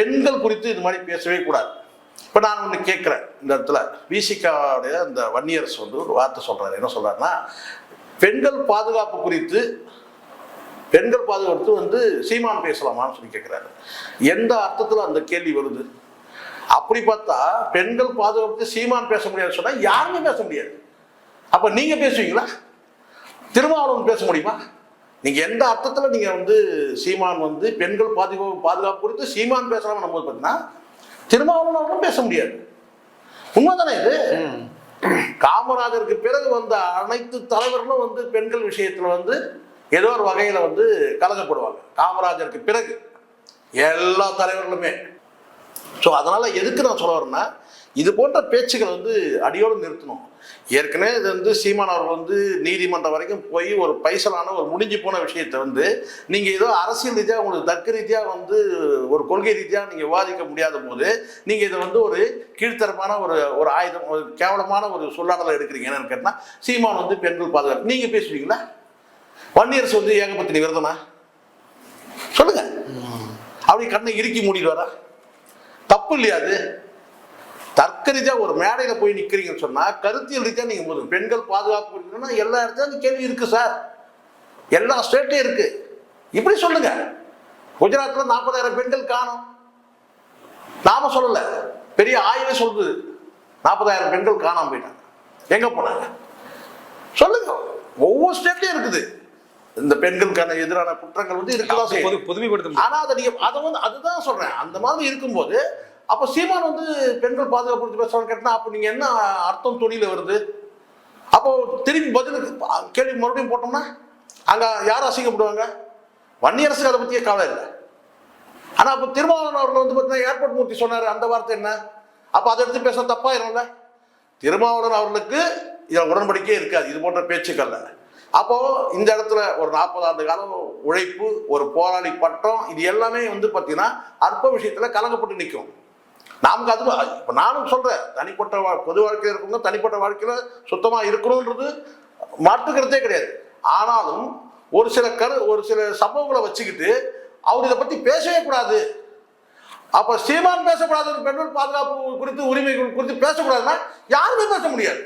பெண்கள் குறித்து இது மாதிரி பேசவே கூடாது. இப்போ நான் ஒன்று கேட்குறேன், இந்த இடத்துல விசிகாவுடைய அந்த வன்னியரசு வந்து ஒரு வார்த்தை சொல்றாரு. என்ன சொல்றாருன்னா, பெண்கள் பாதுகாப்பு குறித்து வந்து சீமான் பேசலாமான்னு சொல்லி கேட்கிறாரு. எந்த அர்த்தத்தில் அந்த கேள்வி வருது? அப்படி பார்த்தா பெண்கள் பாதுகாப்பு சீமான் பேச முடியாதுன்னு சொன்னா யாருமே பேச முடியாது. அப்ப நீங்க பேசுவீங்களா? திருமாவளவன் பேச முடியுமா? நீங்க எந்த அர்த்தத்துல நீங்க வந்து சீமான் வந்து பெண்கள் பாதுகாப்பு குறித்து சீமான் பேசலாம் நம்ம பார்த்தீங்கன்னா திருமாவளவன் அவர்களும் பேச முடியாது. உண்மைதானே இது? காமராஜருக்கு பிறகு வந்த அனைத்து தலைவர்களும் வந்து பெண்கள் விஷயத்துல வந்து ஏதோ ஒரு வகையில வந்து கலங்கப்படுவாங்க. காமராஜருக்கு பிறகு எல்லா தலைவர்களுமே. ஸோ அதனால எதுக்கு நான் சொல்ல வரேன்னா, இது போன்ற பேச்சுகள் வந்து அடியோடு நிறுத்தணும். ஏற்கனவே இது வந்து சீமான் அவர்கள் வந்து நீதிமன்றம் வரைக்கும் போய் ஒரு பைசலான ஒரு முடிஞ்சு போன விஷயத்தை வந்து நீங்க ஏதோ அரசியல் ரீதியாக உங்களுக்கு தர்க்க ரீதியாக வந்து ஒரு கொள்கை ரீதியாக நீங்க விவாதிக்க முடியாத போது நீங்க இதை வந்து ஒரு கீழ்த்தரமான ஒரு ஆயுதம், ஒரு கேவலமான ஒரு சொல்லாடலை எடுக்கிறீங்க. என்னன்னு கேட்டா, சீமான் வந்து பெண்கள் பாதுகாப்பு நீங்க பேசுவீங்களா? வன்னியரசு வந்து ஏகபத்தினி விரதனா? சொல்லுங்க. அப்படி கண்ணை இறுக்கி மூடிட்டு வரா? தப்பு இல்லையா அது? தர்க்க ரீதியா ஒரு மேடையில போய் நிக்கிறீங்கன்னு சொன்னா கருத்தியல் ரீதியா நீங்க போதும். பெண்கள் பாதுகாப்பு இருக்கணும்னா எல்லா இடத்துலயும் கேள்வி இருக்கு சார், எல்லா ஸ்டேட்லயும் இருக்கு. இப்படி சொல்லுங்க. குஜராத்ல 40,000 பெண்கள் காணும். நாம சொல்லல, பெரிய ஆய்வே சொல்லுது 40,000 பெண்கள் காணாம போயிட்டாங்க. எங்க போனாங்க சொல்லுங்க. ஒவ்வொரு ஸ்டேட்லயும் இருக்குது. இந்த பெண்களுக்கான எதிரான குற்றங்கள் வந்து இருக்கலாம், பொதுமைப்படுத்த. ஆனா அதை வந்து அதுதான் சொல்றேன். அந்த மாதிரி இருக்கும்போது அப்ப சீமான் வந்து பெண்கள் பாதுகாப்பு பேசுறான்னு கேட்டா அப்ப நீங்க என்ன அர்த்தம் துணியில வருது? அப்போ திரும்பி பதிலுக்கு கேள்வி மறுபடியும் போட்டோம்னா அங்க யாரும் அசிங்கப்படுவாங்க? வன்னியரசுக்கு அதை பத்தியே கவலை இல்லை. ஆனா அப்ப திருமாவளவன் அவர்கள் வந்து பார்த்தீங்கன்னா ஏர்போர்ட் மூர்த்தி சொன்னாரு, அந்த வார்த்தை என்ன? அப்ப அதை எடுத்து பேச தப்பாயிரும்ல. திருமாவளவன் அவர்களுக்கு இதில் உடன்படிக்கையே இருக்காது இது போன்ற பேச்சுக்கள்ல. அப்போ இந்த இடத்துல ஒரு 40 ஆண்டு காலம் உழைப்பு, ஒரு போராளி பட்டம், இது எல்லாமே வந்து பார்த்தீங்கன்னா அற்ப விஷயத்துல கலங்கப்பட்டு நிற்கும். நமக்கு அது இப்போ நானும் சொல்றேன், தனிப்பட்ட பொது வாழ்க்கையில் இருக்கவங்க தனிப்பட்ட வாழ்க்கையில சுத்தமா இருக்கணும்ன்றது மாற்றுக்கிறதே கிடையாது. ஆனாலும் ஒரு சில சம்பவங்களை வச்சுக்கிட்டு அவர் இதை பத்தி பேசவே கூடாது. அப்ப சீமான் பேசக்கூடாது, பெண்கள் பாதுகாப்பு குறித்து உரிமைகள் குறித்து பேசக்கூடாதுன்னா யாருமே பேச முடியாது.